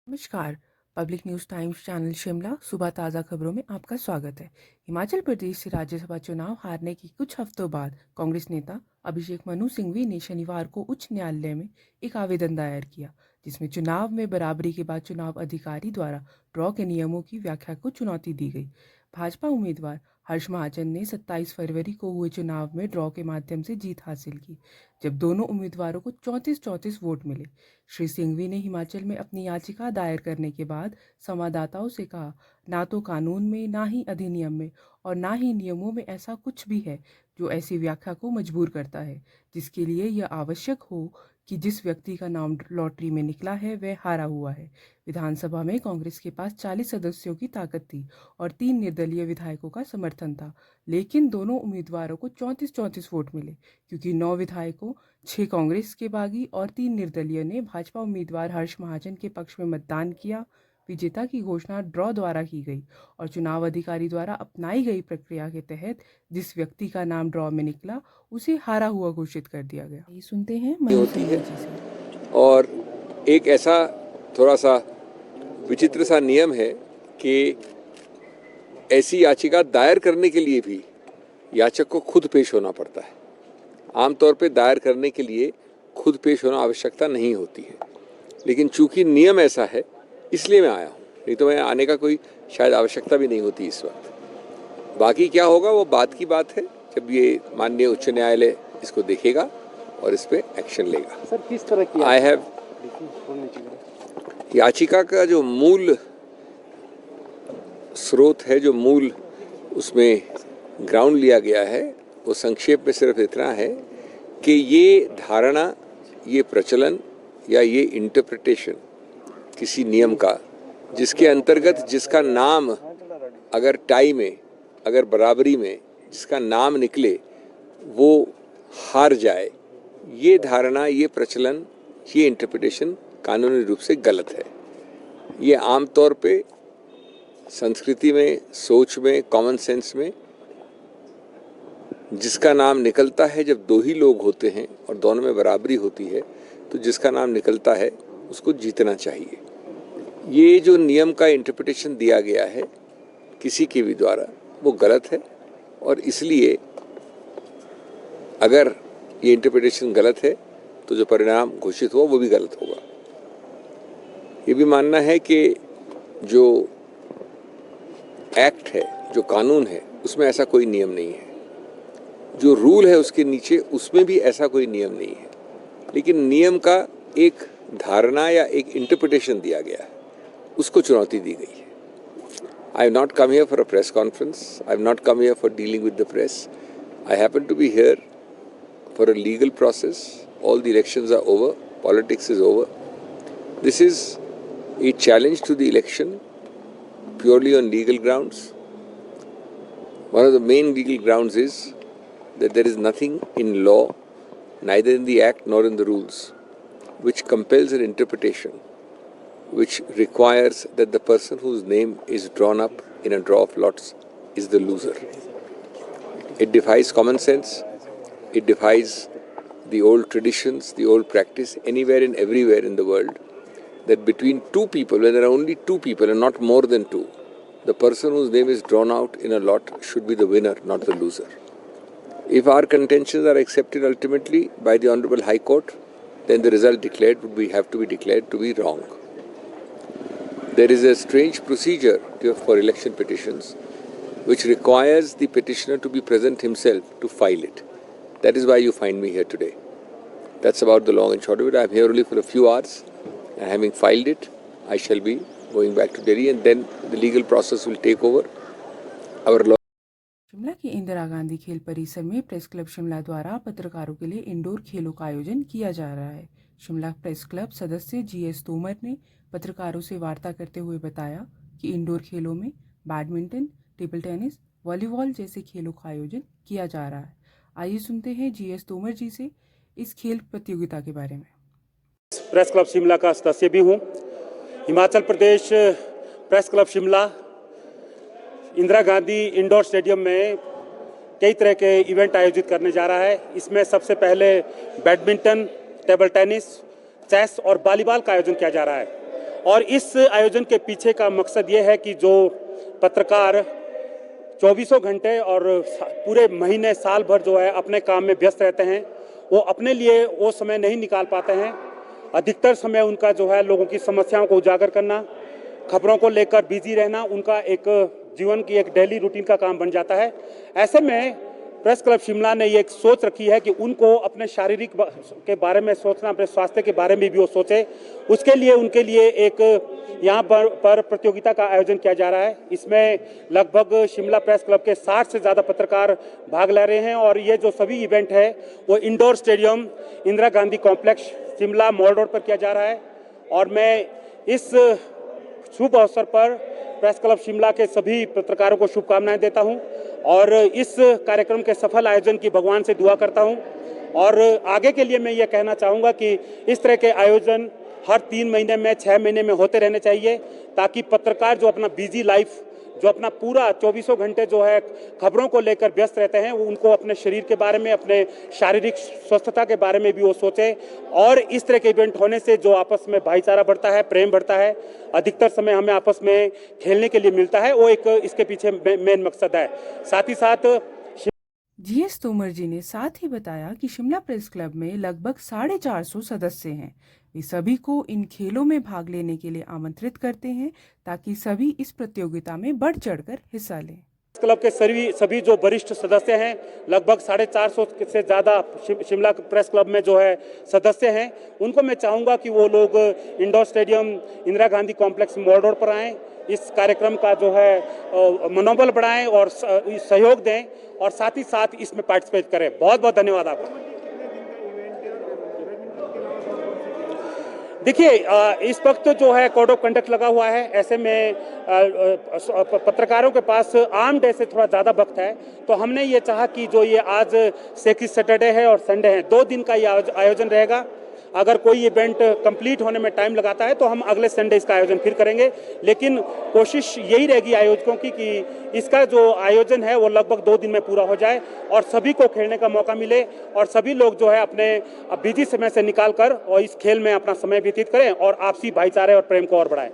नमस्कार। Public news times channel Shimla सुबह ताज़ा खबरों में आपका स्वागत है। हिमाचल प्रदेश से राज्यसभा चुनाव हारने के कुछ हफ्तों बाद कांग्रेस नेता अभिषेक मनु सिंघवी ने शनिवार को उच्च न्यायालय में एक आवेदन दायर किया, जिसमें चुनाव में बराबरी के बाद चुनाव अधिकारी द्वारा ड्रॉ के नियमों की व्याख्या को चुनौती दी गई। भाजपा उम्मीदवार हर्ष महाजन ने 27 फरवरी को हुए चुनाव में ड्रॉ के माध्यम से जीत हासिल की, जब दोनों उम्मीदवारों को 34-34 वोट मिले। श्री सिंघवी ने हिमाचल में अपनी याचिका दायर करने के बाद संवाददाताओं से कहा, ना तो कानून में, ना ही अधिनियम में और ना ही नियमों में ऐसा कुछ भी है जो ऐसी व्याख्या को मजबूर करता है, जिसके लिए यह आवश्यक हो कि जिस व्यक्ति का नाम लॉटरी में निकला है वह हारा हुआ है। विधानसभा में कांग्रेस के पास 40 सदस्यों की ताकत थी और 3 निर्दलीय विधायकों का समर्थन था, लेकिन दोनों उम्मीदवारों को 34-34 वोट मिले, क्योंकि 9 विधायकों, 6 कांग्रेस के बागी और 3 निर्दलीय ने भाजपा उम्मीदवार हर्ष महाजन के पक्ष में मतदान किया। विजेता की घोषणा ड्रॉ द्वारा की गई और चुनाव अधिकारी द्वारा अपनाई गई प्रक्रिया के तहत जिस व्यक्ति का नाम ड्रॉ में निकला उसे हारा हुआ घोषित कर दिया गया। ये सुनते हैं मनु सिंघवी जी से। और एक ऐसा थोड़ा सा विचित्र सा नियम है कि ऐसी याचिका दायर करने के लिए भी याचक को खुद पेश होना पड़ता है। आमतौर पे दायर करने के लिए खुद पेश होना आवश्यकता नहीं होती है, लेकिन चूंकि नियम ऐसा है इसलिए मैं आया हूँ, नहीं तो मैं आने का कोई शायद आवश्यकता भी नहीं होती इस वक्त। बाकी क्या होगा वो बात की बात है, जब ये माननीय उच्च न्यायालय इसको देखेगा और इस पे एक्शन लेगा। सर किस तरह की आई हैव याचिका का जो मूल स्रोत है, जो मूल उसमें ग्राउंड लिया गया है, वो संक्षेप में सिर्फ इतना है कि ये धारणा, ये प्रचलन या ये इंटरप्रिटेशन किसी नियम का जिसके अंतर्गत जिसका नाम अगर टाई में, अगर बराबरी में जिसका नाम निकले वो हार जाए, ये धारणा, ये प्रचलन, ये इंटरप्रिटेशन कानूनी रूप से गलत है। ये आमतौर पे संस्कृति में, सोच में, कॉमन सेंस में जिसका नाम निकलता है, जब दो ही लोग होते हैं और दोनों में बराबरी होती है, तो जिसका नाम निकलता है उसको जीतना चाहिए। ये जो नियम का इंटरप्रिटेशन दिया गया है किसी के भी द्वारा, वो गलत है और इसलिए अगर ये इंटरप्रिटेशन गलत है तो जो परिणाम घोषित हुआ वो भी गलत होगा। ये भी मानना है कि जो एक्ट है, जो कानून है, उसमें ऐसा कोई नियम नहीं है, जो रूल है उसके नीचे उसमें भी ऐसा कोई नियम नहीं है, लेकिन नियम का एक धारणा या एक इंटरप्रिटेशन दिया गया है, उसको चुनौती दी गई है। I have not come here for a press conference, I have not come here for dealing with the press, I happen to be here for a legal process. All the elections are over, politics is over. This is a challenge to the election purely on legal grounds. One of the main legal grounds is that there is nothing in law, neither in the act nor in the rules, which compels an interpretation, which requires that the person whose name is drawn up in a draw of lots is the loser. It defies common sense. It defies the old traditions, the old practice anywhere and everywhere in the world, that between two people, when there are only two people and not more than two, the person whose name is drawn out in a lot should be the winner, not the loser. If our contentions are accepted ultimately by the Honorable High Court, then the result declared would have to be declared to be wrong. There is a strange procedure for election petitions which requires the petitioner to be present himself to file it. That is why you find me here today. That's about the long and short of it. I am here only for a few hours, and having filed it, I shall be going back to Delhi, and then the legal process will take over. Our law. Shimla के इंदिरा गांधी खेल परिसर में press club Shimla द्वारा पत्रकारों के लिए indoor खेलों का आयोजन किया जा रहा है। शिमला प्रेस क्लब सदस्य GS तोमर ने पत्रकारों से वार्ता करते हुए बताया कि इंडोर खेलों में बैडमिंटन, टेबल टेनिस, वॉलीबॉल जैसे खेलों का आयोजन किया जा रहा है। आइए सुनते हैं GS तोमर जी से इस खेल प्रतियोगिता के बारे में। प्रेस क्लब शिमला का सदस्य भी हूँ। Himachal Pradesh press club Shimla Indira Gandhi indoor stadium में कई तरह के इवेंट आयोजित करने जा रहा है। इसमें सबसे पहले बैडमिंटन, टेबल टेनिस, चेस और वॉलीबॉल का आयोजन किया जा रहा है। और इस आयोजन के पीछे का मकसद ये है कि जो पत्रकार 24 घंटे और पूरे महीने साल भर जो है अपने काम में व्यस्त रहते हैं, वो अपने लिए वो समय नहीं निकाल पाते हैं। अधिकतर समय उनका जो है लोगों की समस्याओं को उजागर करना, खबरों को लेकर बिजी रहना उनका एक जीवन की एक डेली रूटीन का काम बन जाता है। ऐसे में प्रेस क्लब शिमला ने ये एक सोच रखी है कि उनको अपने शारीरिक के बारे में सोचना, अपने स्वास्थ्य के बारे में भी वो सोचे। उसके लिए उनके लिए एक यहाँ पर प्रतियोगिता का आयोजन किया जा रहा है। इसमें लगभग शिमला प्रेस क्लब के 60 से ज़्यादा पत्रकार भाग ले रहे हैं और ये जो सभी इवेंट है वो indoor stadium Indira Gandhi complex Shimla mall road पर किया जा रहा है। और मैं इस शुभ अवसर पर प्रेस क्लब शिमला के सभी पत्रकारों को शुभकामनाएं देता हूं और इस कार्यक्रम के सफल आयोजन की भगवान से दुआ करता हूं। और आगे के लिए मैं ये कहना चाहूँगा कि इस तरह के आयोजन हर 3 महीने में, 6 महीने में होते रहने चाहिए, ताकि पत्रकार जो अपना बिजी लाइफ, जो अपना पूरा 24 घंटे जो है खबरों को लेकर व्यस्त रहते हैं, वो उनको अपने शरीर के बारे में, अपने शारीरिक स्वस्थता के बारे में भी वो सोचे। और इस तरह के इवेंट होने से जो आपस में भाईचारा बढ़ता है, प्रेम बढ़ता है, अधिकतर समय हमें आपस में खेलने के लिए मिलता है, वो एक इसके पीछे मेन मकसद है। साथ ही साथ जीएस तोमर जी ने साथ ही बताया कि शिमला प्रेस क्लब में लगभग 450 सदस्य हैं। वे सभी को इन खेलों में भाग लेने के लिए आमंत्रित करते हैं ताकि सभी इस प्रतियोगिता में बढ़ चढ़कर हिस्सा लें। क्लब के सभी जो वरिष्ठ सदस्य हैं, लगभग 450 से ज़्यादा शिमला प्रेस क्लब में जो है सदस्य हैं, उनको मैं चाहूँगा कि वो लोग indoor stadium Indira Gandhi complex mall road पर आएँ, इस कार्यक्रम का जो है मनोबल बढ़ाएं और सहयोग दें और साथ ही साथ इसमें पार्टिसिपेट करें। बहुत बहुत धन्यवाद आपका। देखिए, इस वक्त जो है कोड ऑफ कंडक्ट लगा हुआ है, ऐसे में पत्रकारों के पास आम डे से थोड़ा ज़्यादा वक्त है, तो हमने ये चाहा कि जो ये आज सेकेंड सैटरडे है और संडे है, 2 दिन का ये आयोजन रहेगा। अगर कोई इवेंट कंप्लीट होने में टाइम लगाता है तो हम अगले संडे इसका आयोजन फिर करेंगे, लेकिन कोशिश यही रहेगी आयोजकों की कि इसका जो आयोजन है वो लगभग 2 दिन में पूरा हो जाए और सभी को खेलने का मौका मिले और सभी लोग जो है अपने बिजी समय से निकाल कर और इस खेल में अपना समय व्यतीत करें और आपसी भाईचारे और प्रेम को और बढ़ाएं।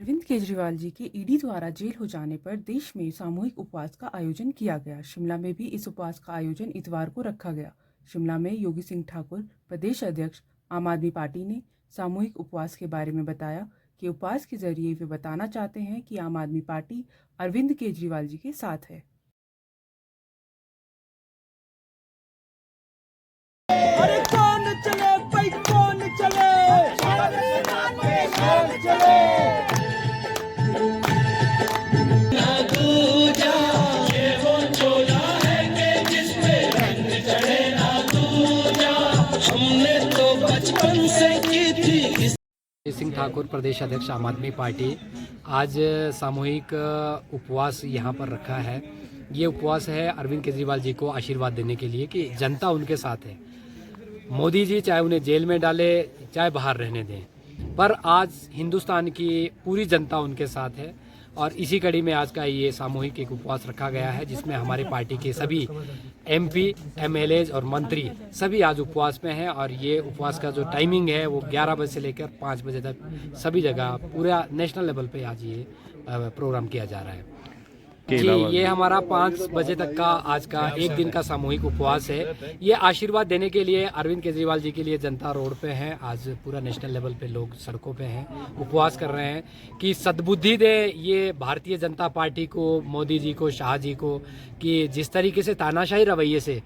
अरविंद केजरीवाल जी के ईडी द्वारा जेल हो जाने पर देश में सामूहिक उपवास का आयोजन किया गया। शिमला में भी इस उपवास का आयोजन इतवार को रखा गया। शिमला में योगी सिंह ठाकुर, प्रदेश अध्यक्ष आम आदमी पार्टी, ने सामूहिक उपवास के बारे में बताया कि उपवास के जरिए वे बताना चाहते हैं कि आम आदमी पार्टी अरविंद केजरीवाल जी के साथ है। अरे कौन चले भाई, कौन चले, कौन चले। सिंह ठाकुर, प्रदेश अध्यक्ष आम आदमी पार्टी, आज सामूहिक उपवास यहाँ पर रखा है। ये उपवास है अरविंद केजरीवाल जी को आशीर्वाद देने के लिए कि जनता उनके साथ है। मोदी जी चाहे उन्हें जेल में डाले, चाहे बाहर रहने दें, पर आज हिंदुस्तान की पूरी जनता उनके साथ है। और इसी कड़ी में आज का ये सामूहिक एक उपवास रखा गया है, जिसमें हमारे पार्टी के सभी एमपी, एमएलएज और मंत्री सभी आज उपवास में हैं। और ये उपवास का जो टाइमिंग है वो 11 बजे से लेकर 5 बजे तक सभी जगह पूरा नेशनल लेवल पे आज ये प्रोग्राम किया जा रहा है। जी, ये हमारा 5 बजे तक का आज का एक दिन का सामूहिक उपवास है। ये आशीर्वाद देने के लिए अरविंद केजरीवाल जी के लिए जनता रोड पे है। आज पूरा नेशनल लेवल पे लोग सड़कों पे हैं, उपवास कर रहे हैं कि सद्बुद्धि दे ये भारतीय जनता पार्टी को, मोदी जी को, शाह जी को, कि जिस तरीके से तानाशाही रवैये से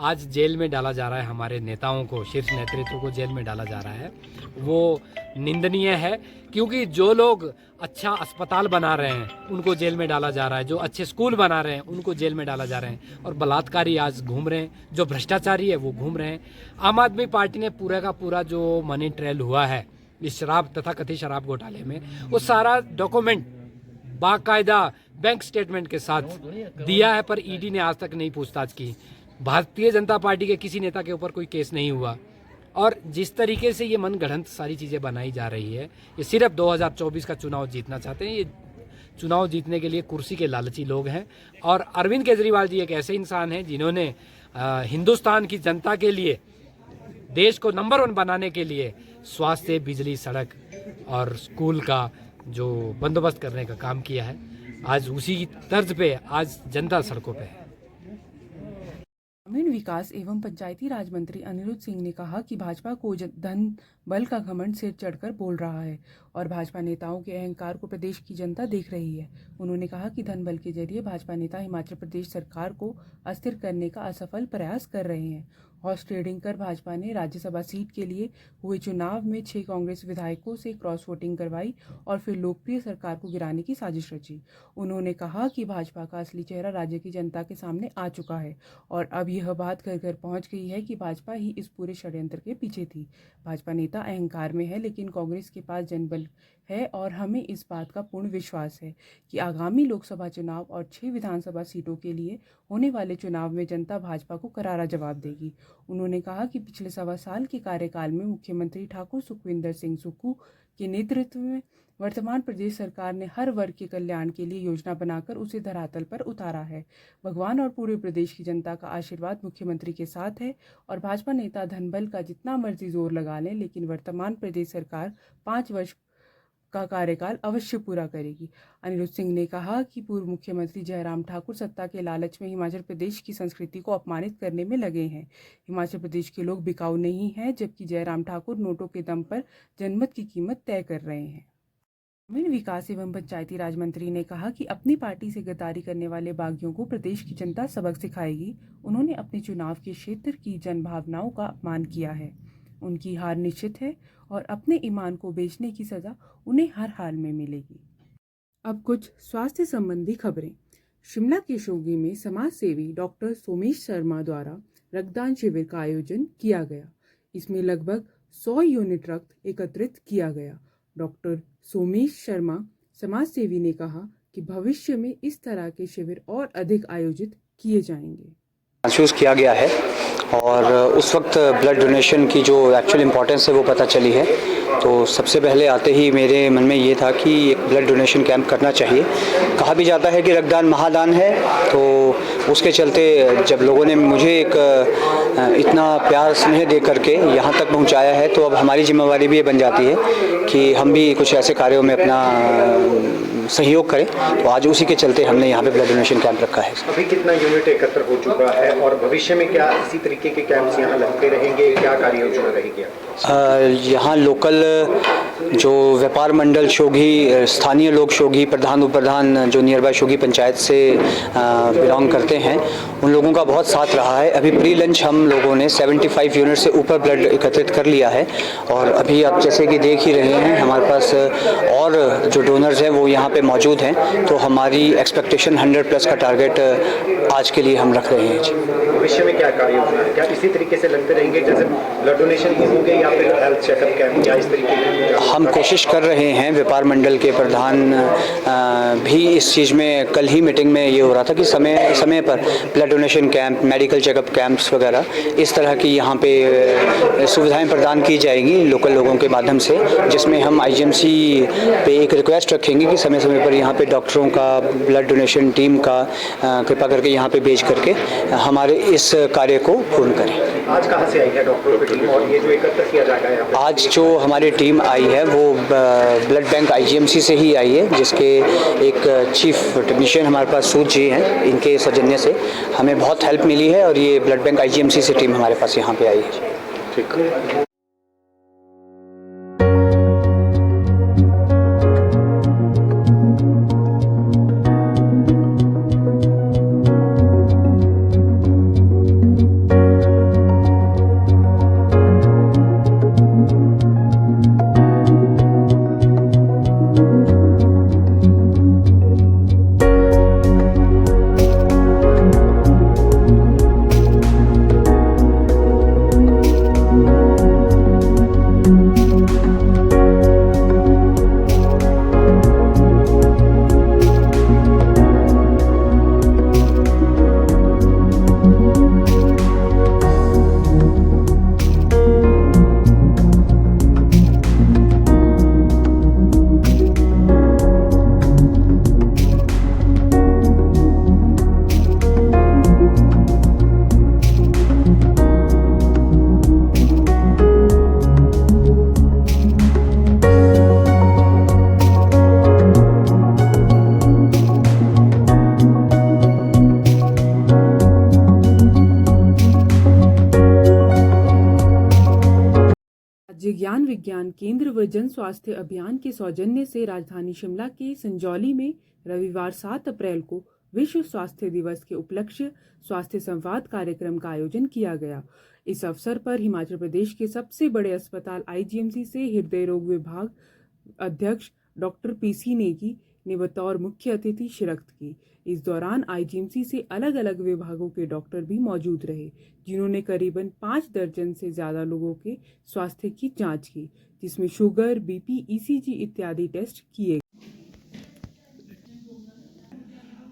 आज जेल में डाला जा रहा है, हमारे नेताओं को, शीर्ष नेतृत्व को जेल में डाला जा रहा है, वो निंदनीय है। क्योंकि जो लोग अच्छा अस्पताल बना रहे हैं उनको जेल में डाला जा रहा है, जो अच्छे स्कूल बना रहे हैं उनको जेल में डाला जा रहा है, और बलात्कारी आज घूम रहे हैं, जो भ्रष्टाचारी है वो घूम रहे हैं। आम आदमी पार्टी ने पूरा का पूरा जो मनी ट्रेल हुआ है इस शराब तथा कथित शराब घोटाले में, वो सारा डॉक्यूमेंट बाकायदा बैंक स्टेटमेंट के साथ दिया है, पर ईडी ने आज तक नहीं पूछताछ की। भारतीय जनता पार्टी के किसी नेता के ऊपर कोई केस नहीं हुआ। और जिस तरीके से ये मनगढ़ंत सारी चीज़ें बनाई जा रही है, ये सिर्फ 2024 का चुनाव जीतना चाहते हैं। ये चुनाव जीतने के लिए कुर्सी के लालची लोग हैं। और अरविंद केजरीवाल जी एक ऐसे इंसान हैं जिन्होंने हिंदुस्तान की जनता के लिए, देश को नंबर 1 बनाने के लिए स्वास्थ्य, बिजली, सड़क और स्कूल का जो बंदोबस्त करने का काम किया है। आज उसी तर्ज पे आज जनता सड़कों पे है। ग्रामीण विकास एवं पंचायती राज मंत्री अनिरुद्ध सिंह ने कहा कि भाजपा को धन बल का घमंड सिर चढ़कर बोल रहा है और भाजपा नेताओं के अहंकार को प्रदेश की जनता देख रही है। उन्होंने कहा कि धन बल के जरिए भाजपा नेता हिमाचल प्रदेश सरकार को अस्थिर करने का असफल प्रयास कर रहे हैं। हॉर्स ट्रेडिंग कर भाजपा ने राज्यसभा सीट के लिए हुए चुनाव में 6 कांग्रेस विधायकों से क्रॉस वोटिंग करवाई और फिर लोकप्रिय सरकार को गिराने की साजिश रची। उन्होंने कहा कि भाजपा का असली चेहरा राज्य की जनता के सामने आ चुका है और अब यह बात घर घर पहुंच गई है कि भाजपा ही इस पूरे षड्यंत्र के पीछे थी। भाजपा नेता अहंकार में है, लेकिन कांग्रेस के पास जनबल है और हमें इस बात का पूर्ण विश्वास है कि आगामी लोकसभा चुनाव और 6 विधानसभा सीटों के लिए होने वाले चुनाव में जनता भाजपा को करारा जवाब देगी। उन्होंने कहा कि पिछले 1.25 साल के कार्यकाल में मुख्यमंत्री ठाकुर सुखविंदर सिंह सुक्खू के नेतृत्व में वर्तमान प्रदेश सरकार ने हर वर्ग के कल्याण के लिए योजना बनाकर उसे धरातल पर उतारा है। भगवान और पूरे प्रदेश की जनता का आशीर्वाद मुख्यमंत्री के साथ है और भाजपा नेता धनबल का जितना मर्जी जोर लगा लें, लेकिन वर्तमान प्रदेश सरकार 5 वर्ष का कार्यकाल अवश्य पूरा करेगी। अनिरुद्ध सिंह ने कहा कि पूर्व मुख्यमंत्री जयराम ठाकुर सत्ता के लालच में हिमाचल प्रदेश की संस्कृति को अपमानित करने में लगे हैं। हिमाचल प्रदेश के लोग बिकाऊ नहीं हैं, जबकि जयराम ठाकुर नोटों के दम पर जनमत की कीमत तय कर रहे हैं। ग्रामीण विकास एवं पंचायती राज मंत्री ने कहा कि अपनी पार्टी से गद्दारी करने वाले बागियों को प्रदेश की जनता सबक सिखाएगी। उन्होंने अपने चुनाव के क्षेत्र की जनभावनाओं का अपमान किया है। उनकी हार निश्चित है और अपने ईमान को बेचने की सजा उन्हें हर हाल में मिलेगी। अब कुछ स्वास्थ्य संबंधी खबरें। शिमला के शोघी में समाज सेवी डॉक्टर सोमेश शर्मा द्वारा रक्तदान शिविर का आयोजन किया गया। इसमें लगभग 100 यूनिट रक्त एकत्रित किया गया। डॉक्टर सोमेश शर्मा समाज सेवी ने कहा कि भविष्य में इस तरह के शिविर और अधिक आयोजित किए जाएंगे। महसूस किया गया है और उस वक्त ब्लड डोनेशन की जो एक्चुअल इम्पोर्टेंस है वो पता चली है। तो सबसे पहले आते ही मेरे मन में ये था कि एक ब्लड डोनेशन कैंप करना चाहिए। कहा भी जाता है कि रक्तदान महादान है, तो उसके चलते जब लोगों ने मुझे एक इतना प्यार स्नेह दे करके यहाँ तक पहुँचाया है, तो अब हमारी जिम्मेवारी भी ये बन जाती है कि हम भी कुछ ऐसे कार्यों में अपना सहयोग करें। तो आज उसी के चलते हमने यहाँ पे ब्लड डोनेशन कैंप रखा है। अभी कितना यूनिट एकत्र हो चुका है और भविष्य में क्या इसी तरीके के कैंप्स यहाँ लगते रहेंगे, क्या कार्य योजना रहेगी? यहाँ लोकल जो व्यापार मंडल शोघी, स्थानीय लोग शोघी, प्रधान उपप्रधान जो नियर बाय शोघी पंचायत से बिलोंग करते हैं, उन लोगों का बहुत साथ रहा है। अभी प्री लंच हम लोगों ने 75 यूनिट से ऊपर ब्लड एकत्रित कर लिया है और अभी आप जैसे कि देख ही रहे हैं हमारे पास और जो डोनर्स हैं वो यहाँ पे मौजूद हैं। तो हमारी एक्सपेक्टेशन 100+ का टारगेट आज के लिए हम रख रहे हैं। जी, भविष्य में क्या कार्य योजना है? क्या इसी तरीके से लगते रहेंगे जैसे ब्लड डोनेशन ही होंगे या फिर हेल्थ चेकअप कैंप या इस तरीके के? हम कोशिश कर रहे हैं। व्यापार मंडल के प्रधान भी इस चीज़ में, कल ही मीटिंग में ये हो रहा था कि समय समय पर blood donation camp, medical checkup camps वगैरह इस तरह की यहाँ पे सुविधाएं प्रदान की जाएंगी लोकल लोगों के माध्यम से, जिसमें हम IGMC पे एक रिक्वेस्ट रखेंगे कि समय समय पर यहाँ पे डॉक्टरों का, ब्लड डोनेशन टीम का कृपा करके यहाँ पे भेज करके हमारे इस कार्य को पूर्ण करें। आज कहाँ से आई है डॉक्टरों की टीम और ये जो एकत्र किया जाएगा? आज जो हमारी टीम आई है वो ब्लड बैंक IGMC से ही आई है, जिसके एक चीफ टेक्नीशियन हमारे पास सूद जी हैं। इनके सौजन्य से हमें बहुत हेल्प मिली है और ये ब्लड बैंक IGMC से टीम हमारे पास यहाँ पे आई है। ठीक। विज्ञान केंद्र व जन स्वास्थ्य अभियान के सौजन्य से राजधानी शिमला के संजौली में रविवार 7 अप्रैल को विश्व स्वास्थ्य दिवस के उपलक्ष्य स्वास्थ्य संवाद कार्यक्रम का आयोजन किया गया। इस अवसर पर हिमाचल प्रदेश के सबसे बड़े अस्पताल आईजीएमसी से हृदय रोग विभाग अध्यक्ष डॉक्टर पीसी नेगी ने बतौर मुख्य अतिथि शिरकत की। इस दौरान आईजीएमसी से अलग अलग विभागों के डॉक्टर भी मौजूद रहे, जिन्होंने करीबन 5 दर्जन से ज्यादा लोगों के स्वास्थ्य की जांच की, जिसमें शुगर, बीपी, ईसीजी इत्यादि टेस्ट किए।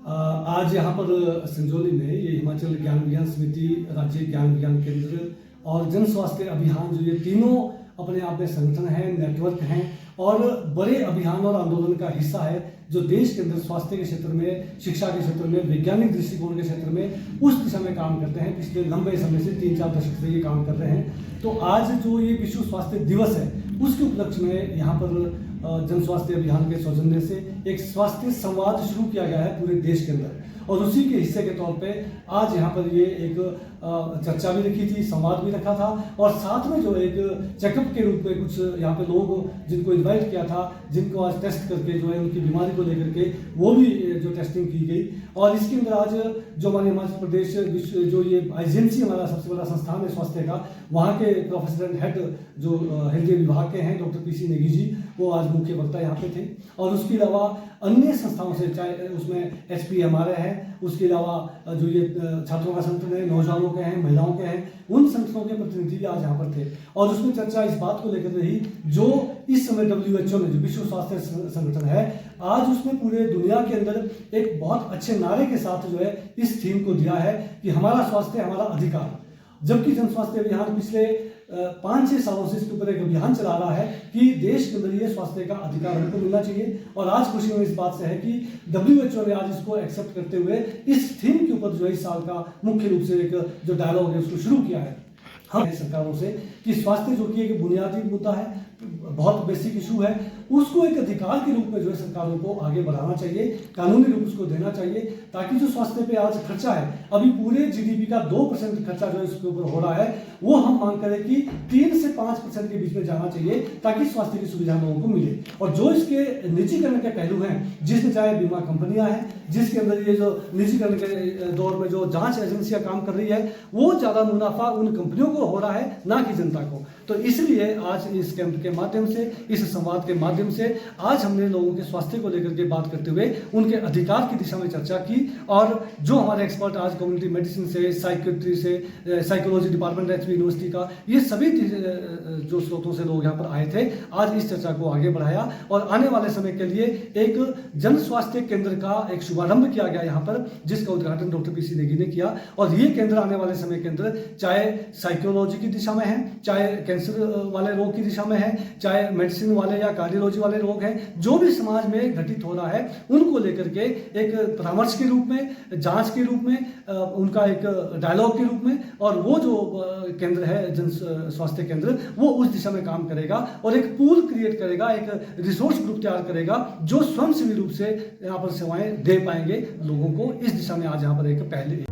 आज यहाँ पर संजौली में ये हिमाचल ज्ञान विज्ञान समिति, राज्य ज्ञान विज्ञान केंद्र और जन स्वास्थ्य अभियान, जो ये तीनों अपने आप में संगठन हैं, नेटवर्क हैं और बड़े अभियान और आंदोलन का हिस्सा है, जो देश के अंदर स्वास्थ्य के क्षेत्र में, शिक्षा के क्षेत्र में, वैज्ञानिक दृष्टिकोण के क्षेत्र में उस दिशा में काम करते हैं। पिछले लंबे समय से 3-4 दशक से ये काम कर रहे हैं। तो आज जो ये विश्व स्वास्थ्य दिवस है, उसके उपलक्ष्य में यहाँ पर जन स्वास्थ्य अभियान के सौजन्य से एक स्वास्थ्य संवाद शुरू किया गया है पूरे देश के अंदर, और उसी के हिस्से के तौर पे आज यहाँ पर ये एक चर्चा भी रखी थी, संवाद भी रखा था, और साथ में जो एक चेकअप के रूप में कुछ यहाँ पे लोग जिनको इन्वाइट किया था, जिनको आज टेस्ट करके जो है उनकी बीमारी को लेकर के वो भी जो टेस्टिंग की गई। और इसके अंदर आज जो हमारे हिमाचल प्रदेश जो ये आईजीएमसी हमारा सबसे बड़ा संस्थान है स्वास्थ्य का, वहाँ के प्रोफेसर एंड हेड जो हृदय विभाग के हैं डॉक्टर पीसी नेगी जी, वो आज मुख्य वक्ता यहाँ पे थे। और उसके अलावा अन्य संस्थाओं से, चाहे उसमें HPMRA है, उसके अलावा जो ये छात्रों का संगठन है, नौजवानों के हैं, महिलाओं के हैं, उन संगठनों के प्रतिनिधि भी आज यहाँ पर थे। और उसमें चर्चा इस बात को लेकर रही, जो इस समय WHO में जो विश्व स्वास्थ्य संगठन है, आज उसने पूरे दुनिया के अंदर एक बहुत अच्छे नारे के साथ जो है इस थीम को दिया है कि हमारा स्वास्थ्य हमारा अधिकार। जबकि जन स्वास्थ्य अभियान पिछले 5-6 सालों से इसके ऊपर एक अभियान चला रहा है कि देश के अंदर ये स्वास्थ्य का अधिकार हमको मिलना चाहिए। और आज खुशी में इस बात से है कि WHO ने आज इसको एक्सेप्ट करते हुए इस थीम के ऊपर जो है इस साल का मुख्य रूप से एक जो डायलॉग है उसको शुरू किया है हम सरकारों से, कि स्वास्थ्य जो कि एक बुनियादी मुद्दा है, बहुत बेसिक इशू है, उसको एक अधिकार के रूप में जो है सरकारों को आगे बढ़ाना चाहिए, कानूनी रूप उसको देना चाहिए, ताकि जो स्वास्थ्य पे आज खर्चा है, अभी पूरे जीडीपी का 2% खर्चा जो है इसके ऊपर हो रहा है, वो हम मांग करें कि 3 से 5% के बीच में जाना चाहिए, ताकि स्वास्थ्य की सुविधा लोगों को मिले। और जो इसके निजीकरण के पहलू हैं, जिसमें चाहे बीमा कंपनियां हैं, जिसके अंदर ये जो निजीकरण के दौर में जो जांच एजेंसियां काम कर रही है, वो ज्यादा मुनाफा उन कंपनियों को हो रहा है, ना कि जनता को। तो इसलिए आज इस कैंप के माध्यम से, इस संवाद के माध्यम से आज हमने लोगों के स्वास्थ्य को लेकर के बात करते हुए उनके अधिकार की दिशा में चर्चा की। और जो हमारे एक्सपर्ट आज कम्युनिटी मेडिसिन से, साइकियाट्री से, साइकोलॉजी डिपार्टमेंट एचपी यूनिवर्सिटी का, ये सभी जो स्रोतों से लोग यहाँ पर आए थे, आज इस चर्चा को आगे बढ़ाया। और आने वाले समय के लिए एक जन स्वास्थ्य केंद्र का एक शुभारंभ किया गया यहाँ पर, जिसका उद्घाटन डॉक्टर पीसी नेगी ने किया। और ये केंद्र आने वाले समय के अंदर चाहे साइकोलॉजी की दिशा में है, चाहे कैंसर वाले रोग की दिशा में है, चाहे मेडिसिन वाले या कार्डियोलॉजी वाले रोग हैं, जो भी समाज में घटित हो रहा है, उनको लेकर के एक परामर्श के रूप में, जांच के रूप में, उनका एक डायलॉग के रूप में, और वो जो केंद्र है जन स्वास्थ्य केंद्र, वो उस दिशा में काम करेगा और एक पूल क्रिएट करेगा, एक रिसोर्स ग्रुप तैयार करेगा, जो स्वयंसेवी रूप से यहाँ पर सेवाएं दे पाएंगे लोगों को। इस दिशा में आज यहाँ पर एक पहले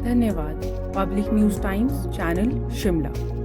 धन्यवाद। Public news times channel Shimla.